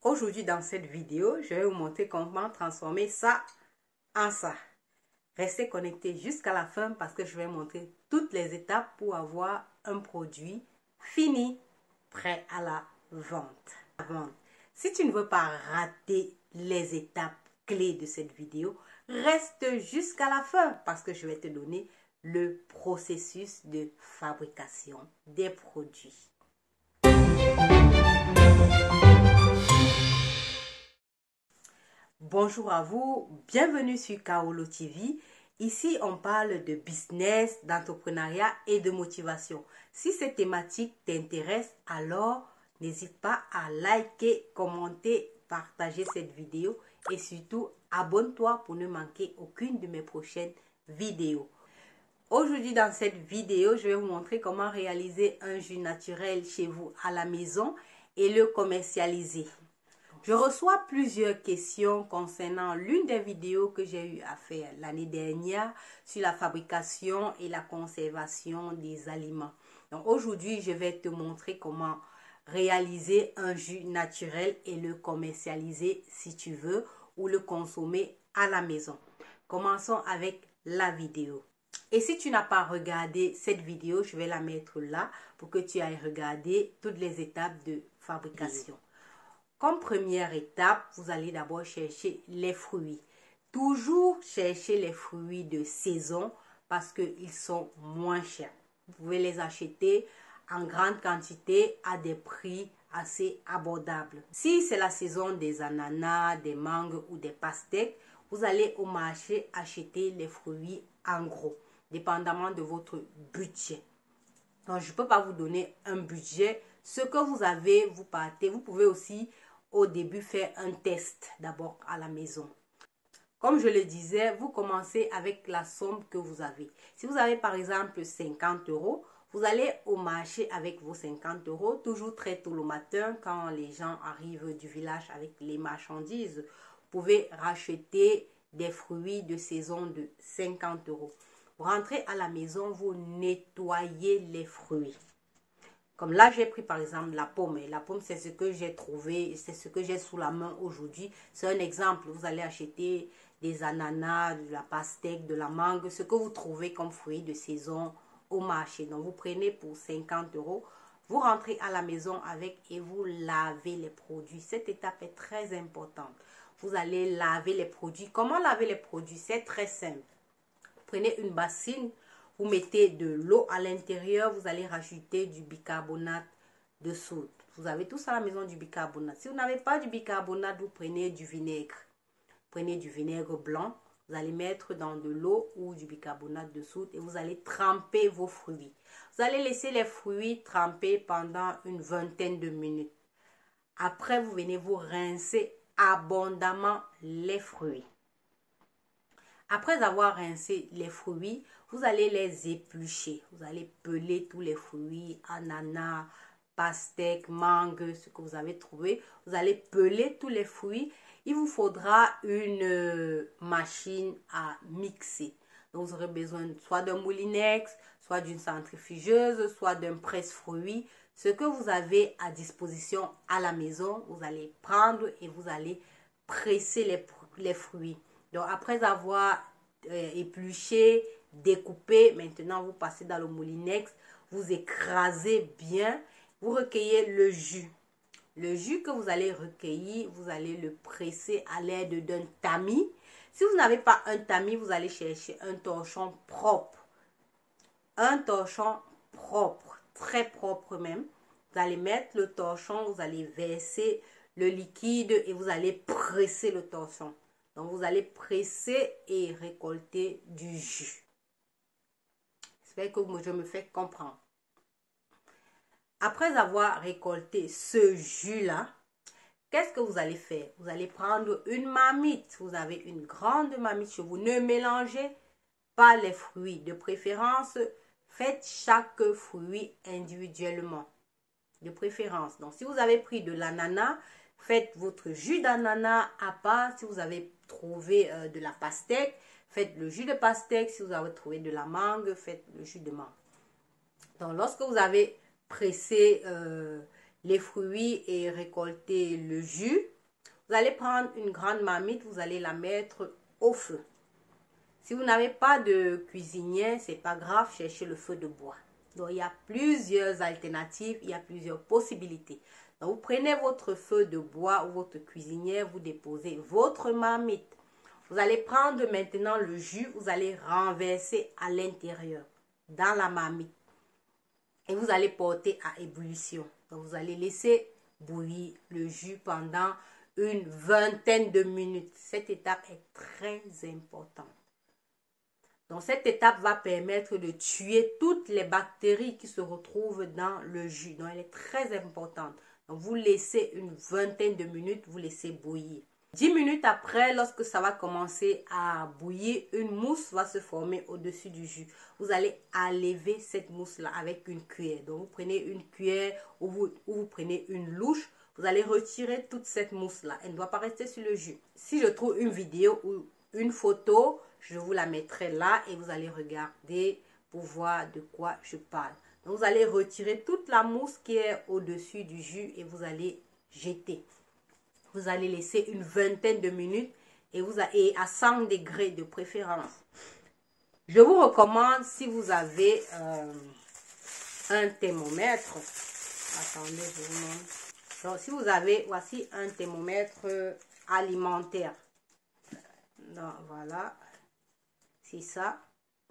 Aujourd'hui, dans cette vidéo, je vais vous montrer comment transformer ça en ça. Restez connectés jusqu'à la fin parce que je vais montrer toutes les étapes pour avoir un produit fini, prêt à la vente. Si tu ne veux pas rater les étapes clés de cette vidéo, reste jusqu'à la fin parce que je vais te donner le processus de fabrication des produits. Bonjour à vous, bienvenue sur Kaolo TV. Ici, on parle de business, d'entrepreneuriat et de motivation. Si cette thématique t'intéresse, alors n'hésite pas à liker, commenter, partager cette vidéo et surtout abonne-toi pour ne manquer aucune de mes prochaines vidéos. Aujourd'hui, dans cette vidéo, je vais vous montrer comment réaliser un jus naturel chez vous à la maison et le commercialiser. Je reçois plusieurs questions concernant l'une des vidéos que j'ai eu à faire l'année dernière sur la fabrication et la conservation des aliments. Donc aujourd'hui, je vais te montrer comment réaliser un jus naturel et le commercialiser si tu veux ou le consommer à la maison. Commençons avec la vidéo. Et si tu n'as pas regardé cette vidéo, je vais la mettre là pour que tu ailles regarder toutes les étapes de fabrication. Comme première étape, vous allez d'abord chercher les fruits. Toujours chercher les fruits de saison parce qu'ils sont moins chers. Vous pouvez les acheter en grande quantité à des prix assez abordables. Si c'est la saison des ananas, des mangues ou des pastèques, vous allez au marché acheter les fruits en gros, dépendamment de votre budget. Donc, je ne peux pas vous donner un budget. Ce que vous avez, vous partez. Vous pouvez aussi au début faire un test d'abord à la maison. Comme je le disais, vous commencez avec la somme que vous avez. Si vous avez par exemple 50 €, vous allez au marché avec vos 50 €, toujours très tôt le matin quand les gens arrivent du village avec les marchandises. Vous pouvez racheter des fruits de saison de 50 €. Vous rentrez à la maison, vous nettoyez les fruits. Comme là, j'ai pris par exemple la pomme. Et la pomme, c'est ce que j'ai trouvé, c'est ce que j'ai sous la main aujourd'hui. C'est un exemple. Vous allez acheter des ananas, de la pastèque, de la mangue, ce que vous trouvez comme fruits de saison au marché. Donc, vous prenez pour 50 €. Vous rentrez à la maison avec et vous lavez les produits. Cette étape est très importante. Vous allez laver les produits. Comment laver les produits? C'est très simple. Prenez une bassine. Vous mettez de l'eau à l'intérieur, vous allez rajouter du bicarbonate de soude. Vous avez tous à la maison du bicarbonate. Si vous n'avez pas du bicarbonate, vous prenez du vinaigre. Prenez du vinaigre blanc, vous allez mettre dans de l'eau ou du bicarbonate de soude et vous allez tremper vos fruits. Vous allez laisser les fruits tremper pendant une vingtaine de minutes. Après, vous venez vous rincer abondamment les fruits. Après avoir rincé les fruits, vous allez les éplucher. Vous allez peler tous les fruits, ananas, pastèques, mangue, ce que vous avez trouvé. Vous allez peler tous les fruits. Il vous faudra une machine à mixer. Donc, vous aurez besoin soit d'un moulinex, soit d'une centrifugeuse, soit d'un presse-fruits. Ce que vous avez à disposition à la maison, vous allez prendre et vous allez presser les fruits. Donc, après avoir épluché, découpé, maintenant vous passez dans le moulinex, vous écrasez bien, vous recueillez le jus. Le jus que vous allez recueillir, vous allez le presser à l'aide d'un tamis. Si vous n'avez pas un tamis, vous allez chercher un torchon propre. Un torchon propre, très propre même. Vous allez mettre le torchon, vous allez verser le liquide et vous allez presser le torchon. Donc, vous allez presser et récolter du jus. J'espère que je me fais comprendre. Après avoir récolté ce jus-là, qu'est-ce que vous allez faire? Vous allez prendre une marmite. Vous avez une grande marmite chez vous. Ne mélangez pas les fruits. De préférence, faites chaque fruit individuellement. De préférence. Donc, si vous avez pris de l'ananas, faites votre jus d'ananas à part. Si vous avez trouvé de la pastèque, faites le jus de pastèque. Si vous avez trouvé de la mangue, faites le jus de mangue. Donc, lorsque vous avez pressé les fruits et récolté le jus, Vous allez prendre une grande marmite, vous allez la mettre au feu. Si vous n'avez pas de cuisinier, c'est pas grave, cherchez le feu de bois. Donc, il y a plusieurs alternatives, il y a plusieurs possibilités. Donc, vous prenez votre feu de bois ou votre cuisinière, vous déposez votre marmite. Vous allez prendre maintenant le jus, vous allez renverser à l'intérieur, dans la marmite. Et vous allez porter à ébullition. Donc, vous allez laisser bouillir le jus pendant une vingtaine de minutes. Cette étape est très importante. Donc, cette étape va permettre de tuer toutes les bactéries qui se retrouvent dans le jus. Donc, elle est très importante. Donc, vous laissez une vingtaine de minutes, vous laissez bouillir. 10 minutes après, lorsque ça va commencer à bouillir, une mousse va se former au-dessus du jus. Vous allez enlever cette mousse-là avec une cuillère. Donc, vous prenez une cuillère ou vous prenez une louche. Vous allez retirer toute cette mousse-là. Elle ne doit pas rester sur le jus. Si je trouve une vidéo ou une photo, je vous la mettrai là et vous allez regarder pour voir de quoi je parle. Donc, vous allez retirer toute la mousse qui est au-dessus du jus et vous allez jeter. Vous allez laisser une vingtaine de minutes et à 100 degrés de préférence. Je vous recommande, si vous avez un thermomètre, attendez, je vous montre. Donc, si vous avez, voici un thermomètre alimentaire. Donc, voilà, c'est ça.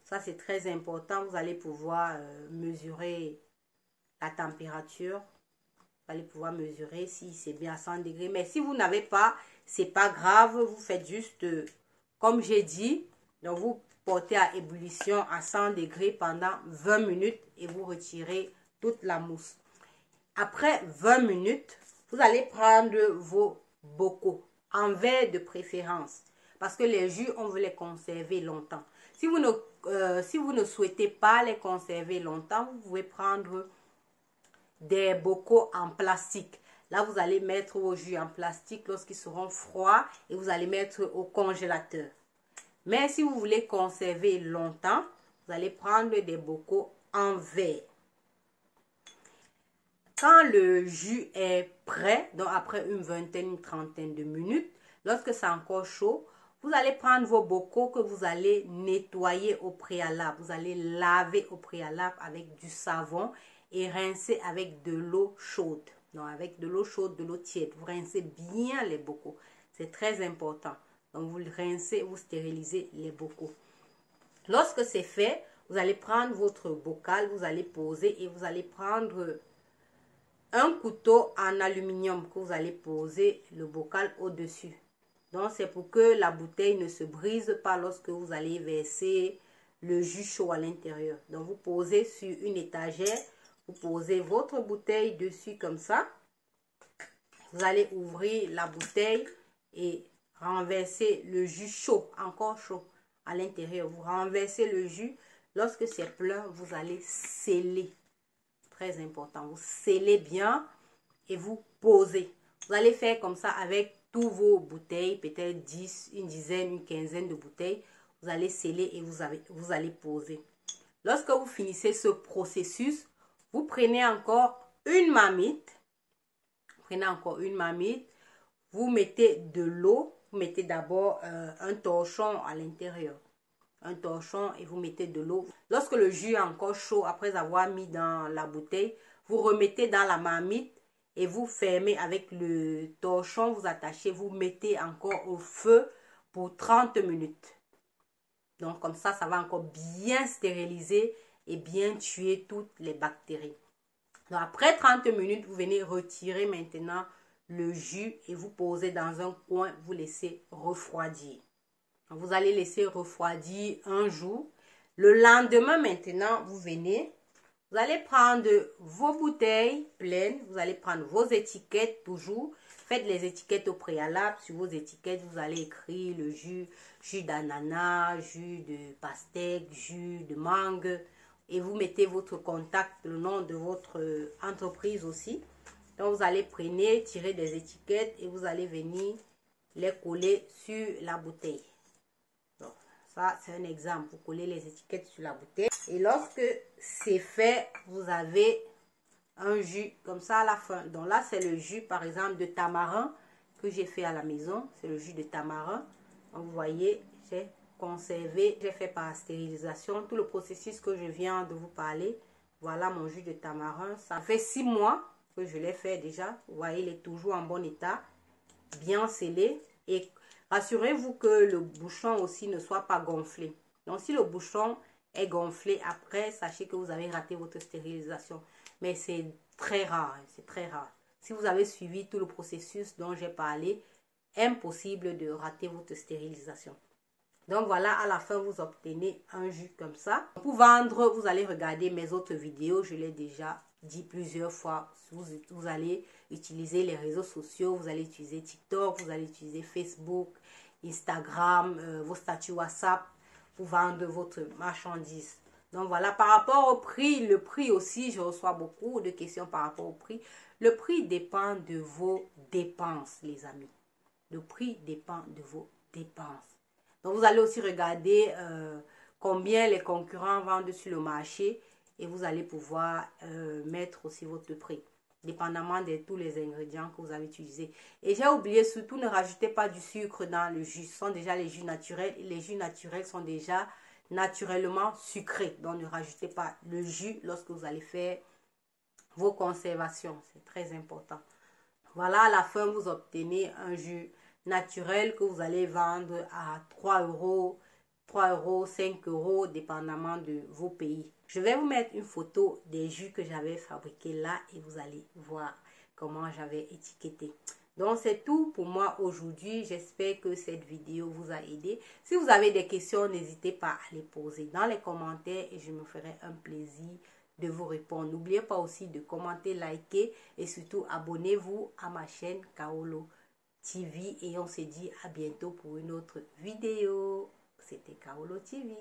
Ça, c'est très important. Vous allez pouvoir mesurer la température. Vous allez pouvoir mesurer si c'est bien à 100 degrés. Mais si vous n'avez pas, c'est pas grave. Vous faites juste, comme j'ai dit, donc vous portez à ébullition à 100 degrés pendant 20 minutes et vous retirez toute la mousse. Après 20 minutes, vous allez prendre vos bocaux en verre de préférence. Parce que les jus, on veut les conserver longtemps. Si vous ne souhaitez pas les conserver longtemps, vous pouvez prendre des bocaux en plastique. Là, vous allez mettre vos jus en plastique lorsqu'ils seront froids et vous allez mettre au congélateur. Mais si vous voulez conserver longtemps, vous allez prendre des bocaux en verre. Quand le jus est prêt, donc après une vingtaine, une trentaine de minutes, lorsque c'est encore chaud, vous allez prendre vos bocaux que vous allez nettoyer au préalable. Vous allez laver au préalable avec du savon et rincer avec de l'eau chaude. Donc, avec de l'eau chaude, de l'eau tiède. Vous rincez bien les bocaux. C'est très important. Donc, vous rincez, vous stérilisez les bocaux. Lorsque c'est fait, vous allez prendre votre bocal, vous allez poser et vous allez prendre un couteau en aluminium que vous allez poser le bocal au-dessus. Donc, c'est pour que la bouteille ne se brise pas lorsque vous allez verser le jus chaud à l'intérieur. Donc, vous posez sur une étagère, vous posez votre bouteille dessus comme ça. Vous allez ouvrir la bouteille et renverser le jus chaud, encore chaud à l'intérieur. Vous renversez le jus. Lorsque c'est plein, vous allez sceller. Très important. Vous scellez bien et vous posez. Vous allez faire comme ça avec tous vos bouteilles, peut-être 10, une dizaine, une quinzaine de bouteilles. Vous allez sceller et vous allez poser. Lorsque vous finissez ce processus, vous prenez encore une marmite. Vous mettez de l'eau. Vous mettez d'abord un torchon à l'intérieur. Un torchon et vous mettez de l'eau. Lorsque le jus est encore chaud, après avoir mis dans la bouteille, vous remettez dans la marmite et vous fermez avec le torchon, vous attachez, vous mettez encore au feu pour 30 minutes. Donc comme ça, ça va encore bien stériliser et bien tuer toutes les bactéries. Donc après 30 minutes, vous venez retirer maintenant le jus et vous posez dans un coin, vous laissez refroidir. Vous allez laisser refroidir un jour. Le lendemain, maintenant, vous venez. Vous allez prendre vos bouteilles pleines. Vous allez prendre vos étiquettes toujours. Faites les étiquettes au préalable. Sur vos étiquettes, vous allez écrire le jus d'ananas, jus de pastèque, jus de mangue. Et vous mettez votre contact, le nom de votre entreprise aussi. Donc, vous allez prendre, tirer des étiquettes et vous allez venir les coller sur la bouteille. Ça, c'est un exemple. Vous collez les étiquettes sur la bouteille. Et lorsque c'est fait, vous avez un jus comme ça à la fin. Donc là, c'est le jus, par exemple, de tamarin que j'ai fait à la maison. C'est le jus de tamarin. Donc, vous voyez, j'ai conservé, j'ai fait par stérilisation tout le processus que je viens de vous parler. Voilà mon jus de tamarin. Ça fait 6 mois que je l'ai fait déjà. Vous voyez, il est toujours en bon état, bien scellé. Et rassurez-vous que le bouchon aussi ne soit pas gonflé. Donc, si le bouchon est gonflé après, sachez que vous avez raté votre stérilisation. Mais c'est très rare, c'est très rare. Si vous avez suivi tout le processus dont j'ai parlé, impossible de rater votre stérilisation. Donc voilà, à la fin, vous obtenez un jus comme ça. Pour vendre, vous allez regarder mes autres vidéos. Je l'ai déjà dit plusieurs fois. Vous allez utiliser les réseaux sociaux. Vous allez utiliser TikTok. Vous allez utiliser Facebook, Instagram, vos statuts WhatsApp pour vendre votre marchandise. Donc voilà, par rapport au prix, le prix aussi, je reçois beaucoup de questions par rapport au prix. Le prix dépend de vos dépenses, les amis. Le prix dépend de vos dépenses. Donc, vous allez aussi regarder combien les concurrents vendent sur le marché et vous allez pouvoir mettre aussi votre prix, dépendamment de tous les ingrédients que vous avez utilisés. Et j'ai oublié, surtout, ne rajoutez pas du sucre dans le jus. Ce sont déjà les jus naturels. Et les jus naturels sont déjà naturellement sucrés. Donc, ne rajoutez pas le jus lorsque vous allez faire vos conservations. C'est très important. Voilà, à la fin, vous obtenez un jus naturel que vous allez vendre à 3 euros, 5 euros, dépendamment de vos pays. Je vais vous mettre une photo des jus que j'avais fabriqués là et vous allez voir comment j'avais étiqueté. Donc, c'est tout pour moi aujourd'hui. J'espère que cette vidéo vous a aidé. Si vous avez des questions, n'hésitez pas à les poser dans les commentaires et je me ferai un plaisir de vous répondre. N'oubliez pas aussi de commenter, liker et surtout abonnez-vous à ma chaîne Kaolo TV et on se dit à bientôt pour une autre vidéo. C'était Kaolo TV.